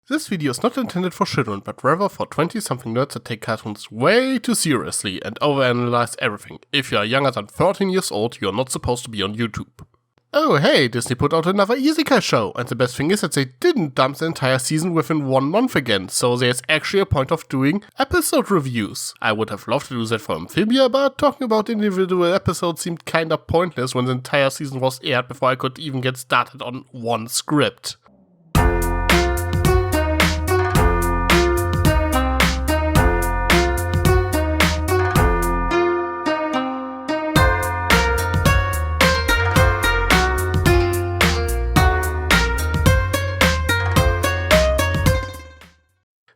This video is not intended for children, but rather for 20-something nerds that take cartoons way too seriously and overanalyze everything. If you are younger than 13 years old, you are not supposed to be on YouTube. Oh hey, Disney put out another Isekai show, and the best thing is that they didn't dump the entire season within 1 month again, so there's actually a point of doing episode reviews. I would have loved to do that for Amphibia, but talking about individual episodes seemed kinda pointless when the entire season was aired before I could even get started on one script.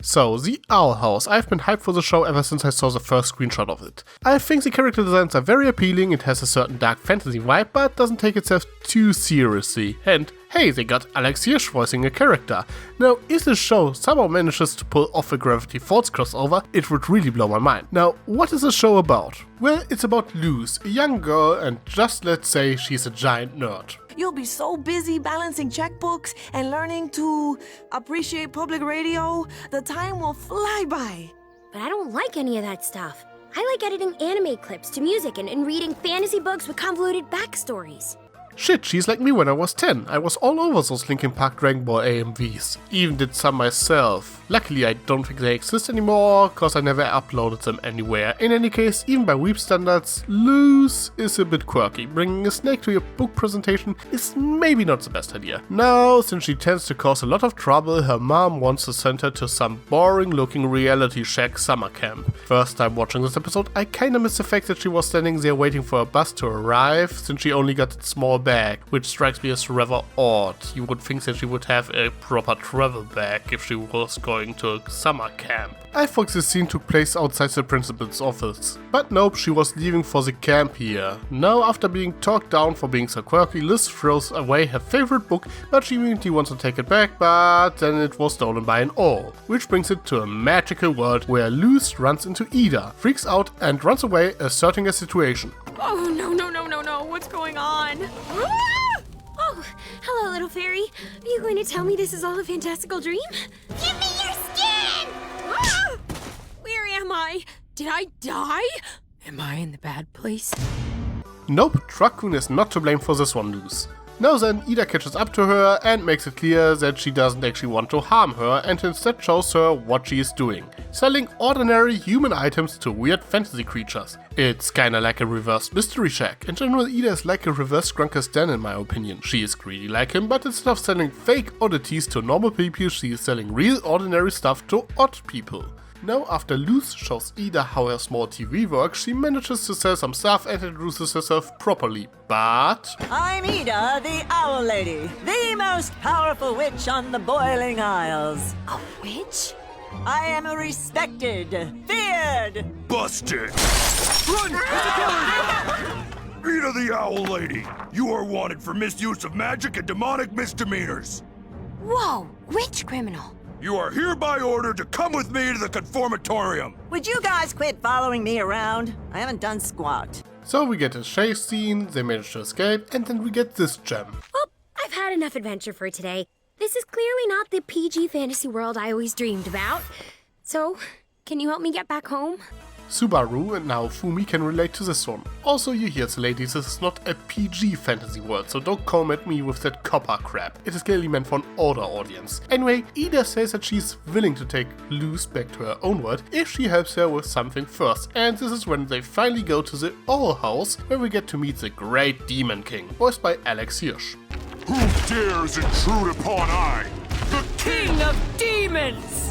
So, the Owl House. I've been hyped for the show ever since I saw the first screenshot of it. I think the character designs are very appealing, it has a certain dark fantasy vibe, but doesn't take itself too seriously. And hey, they got Alex Hirsch voicing a character. Now, if this show somehow manages to pull off a Gravity Falls crossover, it would really blow my mind. Now, what is the show about? Well, it's about Luz, a young girl, and just let's say she's a giant nerd. You'll be so busy balancing checkbooks and learning to appreciate public radio, the time will fly by. But I don't like any of that stuff. I like editing anime clips to music and reading fantasy books with convoluted backstories. Shit, she's like me when I was 10. I was all over those Linkin Park Dragon Ball AMVs. Even did some myself. Luckily I don't think they exist anymore, cause I never uploaded them anywhere. In any case, even by Weeb standards, Luz is a bit quirky. Bringing a snake to your book presentation is maybe not the best idea. Now, since she tends to cause a lot of trouble, her mom wants to send her to some boring looking reality shack summer camp. First time watching this episode, I kinda missed the fact that she was standing there waiting for a bus to arrive, since she only got a small bag, which strikes me as rather odd. You would think that she would have a proper travel bag if she was going to a summer camp. I thought this scene took place outside the principal's office. But nope, she was leaving for the camp here. Now, after being talked down for being so quirky, Liz throws away her favorite book, but she immediately wants to take it back, but then it was stolen by an owl. Which brings it to a magical world where Luz runs into Ida, freaks out and runs away, asserting a situation. Oh no, what's going on? Oh, hello little fairy. Are you going to tell me this is all a fantastical dream? Give me your skin! Where am I? Did I die? Am I in the bad place? Nope, Truckcoon is not to blame for this one, Luz. Now then, Ida catches up to her and makes it clear that she doesn't actually want to harm her and instead shows her what she is doing. Selling ordinary human items to weird fantasy creatures. It's kinda like a reverse mystery shack. In general, Ida is like a reverse Grunkers Den in my opinion. She is greedy like him, but instead of selling fake oddities to normal people, she is selling real ordinary stuff to odd people. Now, after Luz shows Ida how her small TV works, she manages to sell some stuff and introduces herself properly, but... I'm Ida, the Owl Lady, the most powerful witch on the Boiling Isles. A witch? I am a respected, feared... Busted! Run! Ida the Owl Lady, you are wanted for misuse of magic and demonic misdemeanors. Whoa, witch criminal. You are hereby ordered to come with me to the conformatorium. Would you guys quit following me around? I haven't done squat. So we get a chase scene, they manage to escape, and then we get this gem. Well, I've had enough adventure for today. This is clearly not the PG fantasy world I always dreamed about. So, can you help me get back home? Subaru and now Fumi can relate to this one. Also, you hear the ladies, this is not a PG fantasy world, so don't come at me with that copper crap. It is clearly meant for an older audience. Anyway, Ida says that she's willing to take Luz back to her own world if she helps her with something first. And this is when they finally go to the Owl House, where we get to meet the Great Demon King, voiced by Alex Hirsch. Who dares intrude upon I, the King of Demons!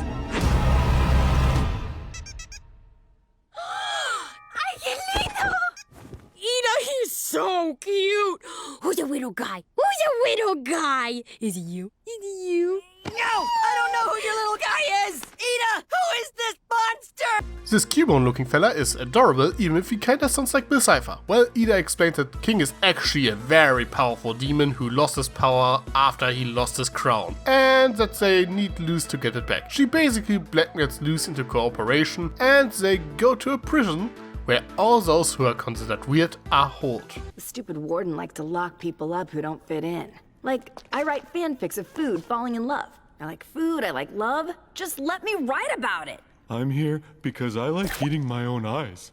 Ida, he's so cute! Who's a widow guy? Who's a widow guy? Is it you? Is it you? No! I don't know who your little guy is! Ida, who is this monster? This Cubone looking fella is adorable, even if he kinda sounds like Bill Cipher. Well, Ida explained that King is actually a very powerful demon who lost his power after he lost his crown, and that they need Luz to get it back. She basically blackmails Luz into cooperation, and they go to a prison where all those who are considered weird are holed. The stupid warden likes to lock people up who don't fit in. Like, I write fanfics of food falling in love. I like food, I like love. Just let me write about it. I'm here because I like eating my own eyes.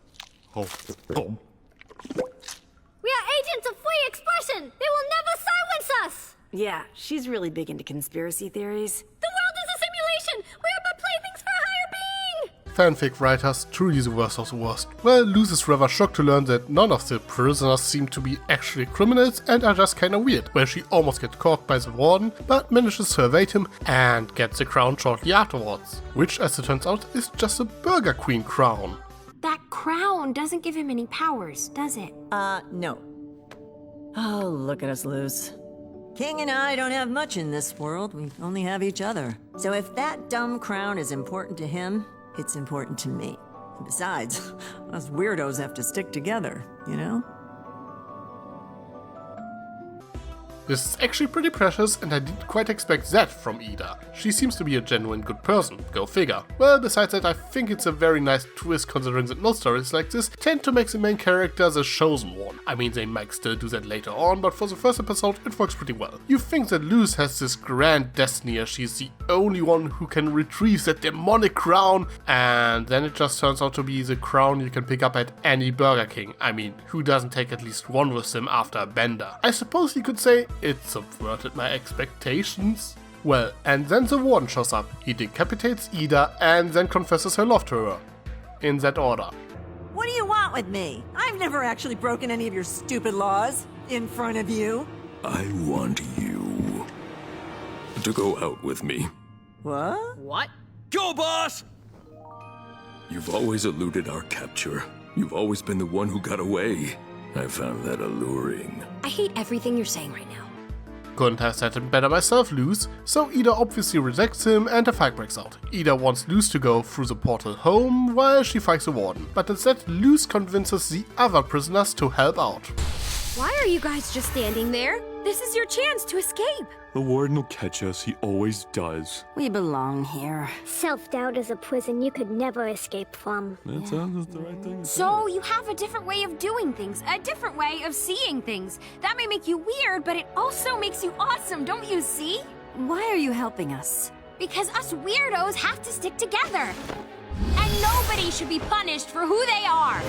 Oh. We are agents of free expression. They will never silence us. Yeah, she's really big into conspiracy theories. The world is a simulation. We are but playthings for a higher being. Fanfic writers, truly the worst of the worst. Well, Luz is rather shocked to learn that none of the prisoners seem to be actually criminals and are just kinda weird, where she almost gets caught by the warden, but manages to evade him and gets the crown shortly afterwards, which as it turns out is just a Burger Queen crown. That crown doesn't give him any powers, does it? No. Oh, look at us, Luz. King and I don't have much in this world. We only have each other. So if that dumb crown is important to him, it's important to me. Besides, us weirdos have to stick together, you know? This is actually pretty precious and I didn't quite expect that from Ida. She seems to be a genuine good person, go figure. Well, besides that, I think it's a very nice twist considering that most stories like this tend to make the main character the chosen one. I mean, they might still do that later on, but for the first episode it works pretty well. You think that Luz has this grand destiny as she's the only one who can retrieve that demonic crown, and then it just turns out to be the crown you can pick up at any Burger King. I mean, who doesn't take at least one with them after a bender? I suppose you could say it subverted my expectations. Well, and then the warden shows up. He decapitates Ida and then confesses her love to her. In that order. What do you want with me? I've never actually broken any of your stupid laws in front of you. I want you to go out with me. What? What? Go, boss! You've always eluded our capture. You've always been the one who got away. I found that alluring. I hate everything you're saying right now. Couldn't have said it better myself, Luz. So Ida obviously rejects him and a fight breaks out. Ida wants Luz to go through the portal home while she fights the warden. But instead, Luz convinces the other prisoners to help out. Why are you guys just standing there? This is your chance to escape. The warden will catch us, he always does. We belong here. Self-doubt is a prison you could never escape from. That sounds the right thing to say. So you have a different way of doing things, a different way of seeing things. That may make you weird, but it also makes you awesome, don't you see? Why are you helping us? Because us weirdos have to stick together. And nobody should be punished for who they are.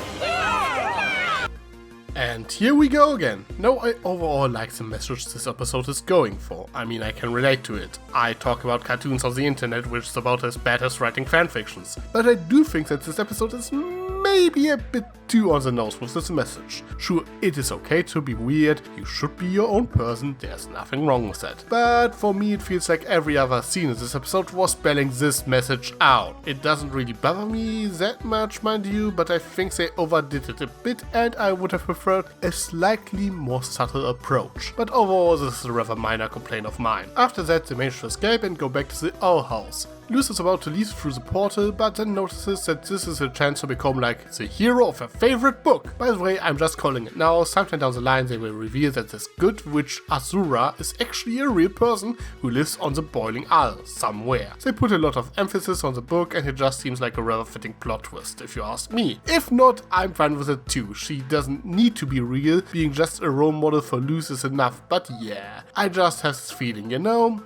And here we go again. No, I overall like the message this episode is going for. I mean, I can relate to it. I talk about cartoons on the internet, which is about as bad as writing fanfictions. But I do think that this episode is maybe a bit too on the nose with this message. Sure, it is okay to be weird, you should be your own person, there's nothing wrong with that. But for me it feels like every other scene in this episode was spelling this message out. It doesn't really bother me that much, mind you, but I think they overdid it a bit and I would have preferred a slightly more subtle approach. But overall this is a rather minor complaint of mine. After that they manage to escape and go back to the owl house. Luz is about to leave through the portal, but then notices that this is a chance to become like the hero of her favorite book. By the way, I'm just calling it now. Sometime down the line they will reveal that this good witch Azura is actually a real person who lives on the Boiling Isle somewhere. They put a lot of emphasis on the book and it just seems like a rather fitting plot twist if you ask me. If not, I'm fine with it too. She doesn't need to be real, being just a role model for Luz is enough, but yeah, I just have this feeling, you know?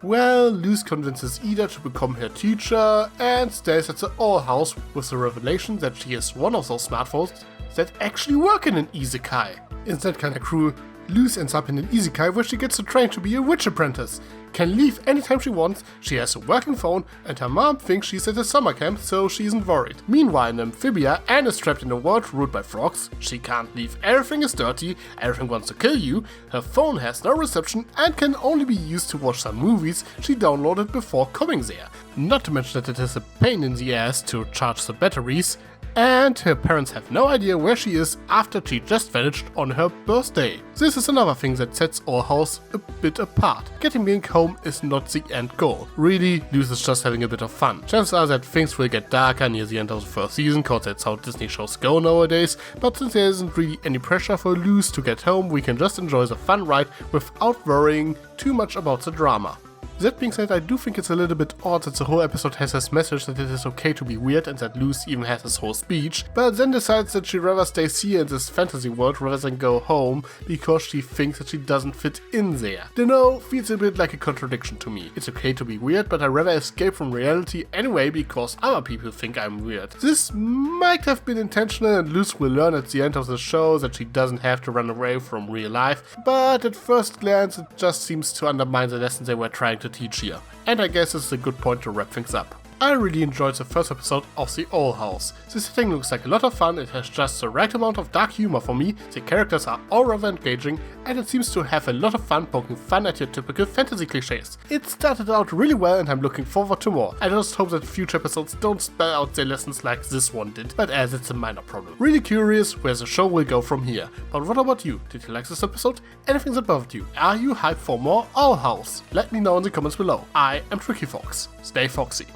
Well, Luz convinces Ida to become her teacher and stays at the owl house with the revelation that she is one of those smartphones that actually work in an isekai. Isn't that kinda cruel? Luz ends up in an isekai where she gets to train to be a witch apprentice, can leave anytime she wants, she has a working phone, and her mom thinks she's at a summer camp so she isn't worried. Meanwhile, in Amphibia, Anne is trapped in a world ruled by frogs, she can't leave, everything is dirty, everything wants to kill you, her phone has no reception and can only be used to watch some movies she downloaded before coming there. Not to mention that it is a pain in the ass to charge the batteries, and her parents have no idea where she is after she just vanished on her birthday. This is another thing that sets our house a bit apart. Getting back home is not the end goal. Really, Luz is just having a bit of fun. Chances are that things will get darker near the end of the first season, cause that's how Disney shows go nowadays, but since there isn't really any pressure for Luz to get home, we can just enjoy the fun ride without worrying too much about the drama. That being said, I do think it's a little bit odd that the whole episode has this message that it is okay to be weird and that Lucy even has this whole speech, but then decides that she'd rather stay here in this fantasy world rather than go home because she thinks that she doesn't fit in there. Dunno, feels a bit like a contradiction to me. It's okay to be weird, but I'd rather escape from reality anyway because other people think I'm weird. This might have been intentional, and Lucy will learn at the end of the show that she doesn't have to run away from real life, but at first glance it just seems to undermine the lesson they were trying to teach here. And I guess this is a good point to wrap things up. I really enjoyed the first episode of The Owl House. The setting looks like a lot of fun, it has just the right amount of dark humor for me, the characters are all rather engaging, and it seems to have a lot of fun poking fun at your typical fantasy cliches. It started out really well and I'm looking forward to more. I just hope that future episodes don't spell out their lessons like this one did, but as it's a minor problem. Really curious where the show will go from here. But what about you? Did you like this episode? Anything that bothered you? Are you hyped for more Owl House? Let me know in the comments below. I am Tricky Fox. Stay foxy.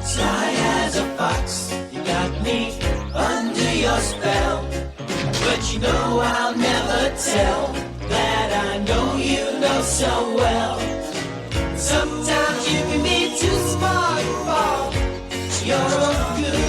Sly as a fox, you got me under your spell. But you know I'll never tell that I know you know so well. Sometimes you can be too smart for you're a good